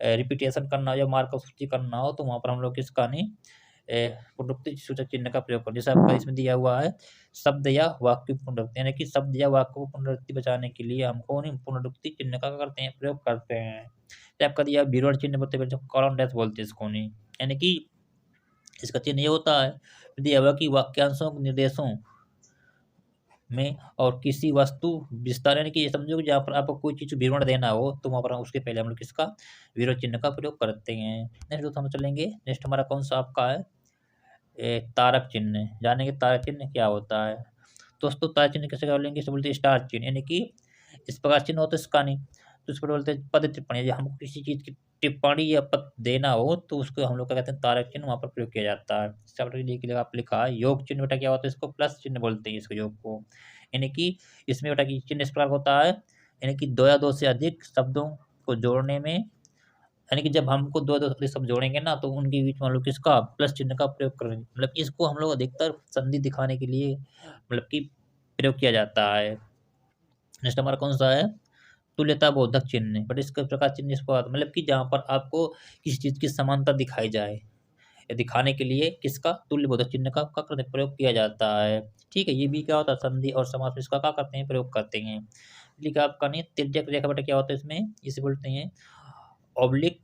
रिपीटेशन करना हो या मार्क ऑफ सूची करना हो, तो वहाँ पर हम लोग किसका नहीं पुनरुक्ति सूचक चिन्ह का प्रयोग करें। जैसे आपका इसमें दिया हुआ है शब्द या वाक्य पुनरुक्ति, यानी कि शब्द या वाक्य को पुनरुक्ति बचाने के लिए हमको नहीं पुनरुक्ति चिन्ह का करते हैं प्रयोग करते हैं। तो आपका दिया विवरण चिन्ह बोलते हैं, कॉलन डैश बोलते हैं इसको नहीं, यानी कि इसका चिन्ह ये होता है दिया हुआ कि वाक्यांशों निर्देशों में और किसी वस्तु विस्तार, यानी कि ये समझो कि जहाँ पर आपको कोई चीज़ विवरण देना हो, तो वहाँ पर हम उसके पहले हम लोग किसका विवरण चिन्ह का प्रयोग करते हैं। नेक्स्ट दोस्तों हम चलेंगे, नेक्स्ट हमारा कौन सा आपका है तारक चिन्ह, जानेंगे तारक चिन्ह क्या होता है। दोस्तों तारक चिन्ह कैसे बोलेंगे, इसे बोलते हैं स्टार चिन्ह, यानी कि इस प्रकार चिन्ह होता है इसका नहीं, तो इसको बोलते हैं पद टिप्पणी। हमको किसी चीज़ की टिप्पणी या पद देना हो तो उसको हम लोग क्या कहते हैं तारक चिन्ह वहाँ पर प्रयोग किया जाता है। जैसे आप लिखा है योग चिन्ह, बेटा क्या होता है इसको प्लस चिन्ह बोलते हैं इसको योग को, यानी कि इसमें बेटा की चिन्ह इस प्रकार होता है, यानी कि दो या दो से अधिक शब्दों को जोड़ने में, यानी कि जब हमको दो दो से शब्द जोड़ेंगे ना, तो उनके बीच में हम लोग किसका प्लस चिन्ह का प्रयोग करेंगे। मतलब इसको हम लोग अधिकतर संधि दिखाने के लिए मतलब कि प्रयोग किया जाता है। नेक्स्ट हमारा कौन सा है तुल्यता बोधक चिन्ह, बट इसका प्रकार चिन्ह इसको मतलब कि जहाँ पर आपको किसी चीज़ की समानता दिखाई जाए या दिखाने के लिए किसका तुल्य बोधक चिन्ह का प्रयोग किया जाता है। ठीक है, ये भी क्या होता है संधि और समास में इसका क्या करते हैं प्रयोग करते हैं। लिखा आपका नहीं तिर्यक रेखा बेटा क्या होता है इसमें, इसे बोलते हैं ऑब्लिक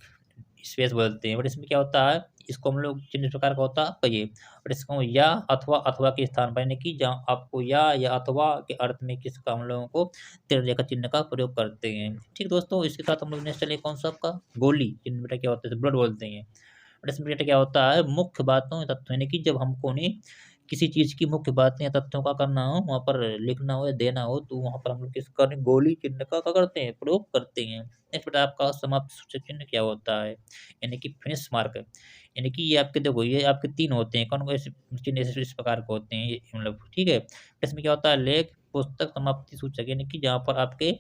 स्पेस बोलते हैं। बट इसमें क्या होता है इसको हम लोग चिन्ह इस प्रकार का होता है आपका ये, बट इसको या अथवा के स्थान पर, यानी कि जहाँ आपको या अथवा के अर्थ में किसका हम लोगों को तिर्यक रेखा चिन्ह का प्रयोग करते हैं। ठीक दोस्तों, इसके साथ हम लोग नेक्स्ट चलिए कौन सा आपका गोली चिन्ह बेटा क्या होता है ब्लड बोलते हैं। बट इसमें बेटा क्या होता है मुख्य बातों या तथ्यों, यानी कि जब हमको नहीं किसी चीज़ की मुख्य बातें या तथ्यों का करना हो, वहाँ पर लिखना हो या देना हो, तो वहाँ पर हम लोग किसका नहीं गोली चिन्ह का क्या करते हैं प्रयोग करते हैं। नेक्स्ट बेटा आपका समाप्त सूचक चिन्ह क्या होता है, यानी कि फिनिश मार्क, यानी कि ये आपके देखो ये आपके 3 होते हैं, कौन-कौन से चिन्ह इस प्रकार के होते हैं ये मतलब ठीक है। इसमें क्या होता है लेख पुस्तक समाप्ति सूचक, यानी कि जहाँ पर आपके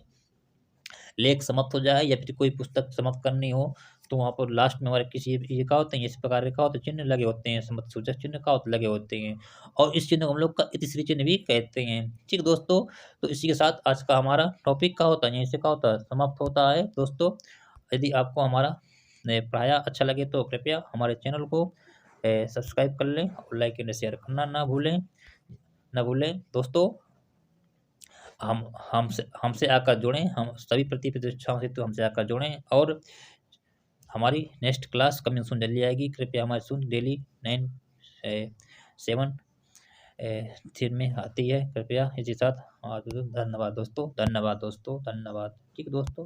लेख समाप्त हो जाए या फिर कोई पुस्तक समाप्त करनी हो, तो वहाँ पर लास्ट में हमारे किसी ये क्या होते हैं इस प्रकार के क्या होते हैं चिन्ह लगे होते हैं, समाप्त सूचक चिन्ह क्या होते लगे होते हैं, और इस चिन्ह को हम लोग का इतिश्री चिन्ह भी कहते हैं। ठीक दोस्तों, तो इसी के साथ आज का हमारा टॉपिक क्या होता है यहीं से क्या होता है समाप्त होता है। दोस्तों यदि आपको हमारा पढ़ाया अच्छा लगे तो कृपया हमारे चैनल को सब्सक्राइब कर लें और लाइक एंड शेयर करना ना भूलें दोस्तों। हम हमसे आकर जुड़ें, हम सभी प्रतियोगिताओं से तो हमसे आकर जुड़ें, और हमारी नेक्स्ट क्लास कमिंग सून जल्दी आएगी। कृपया हमारे सून डेली 9-7 दिन में आती है। कृपया इसी साथ धन्यवाद दोस्तों, धन्यवाद दोस्तों, धन्यवाद। ठीक है दोस्तों।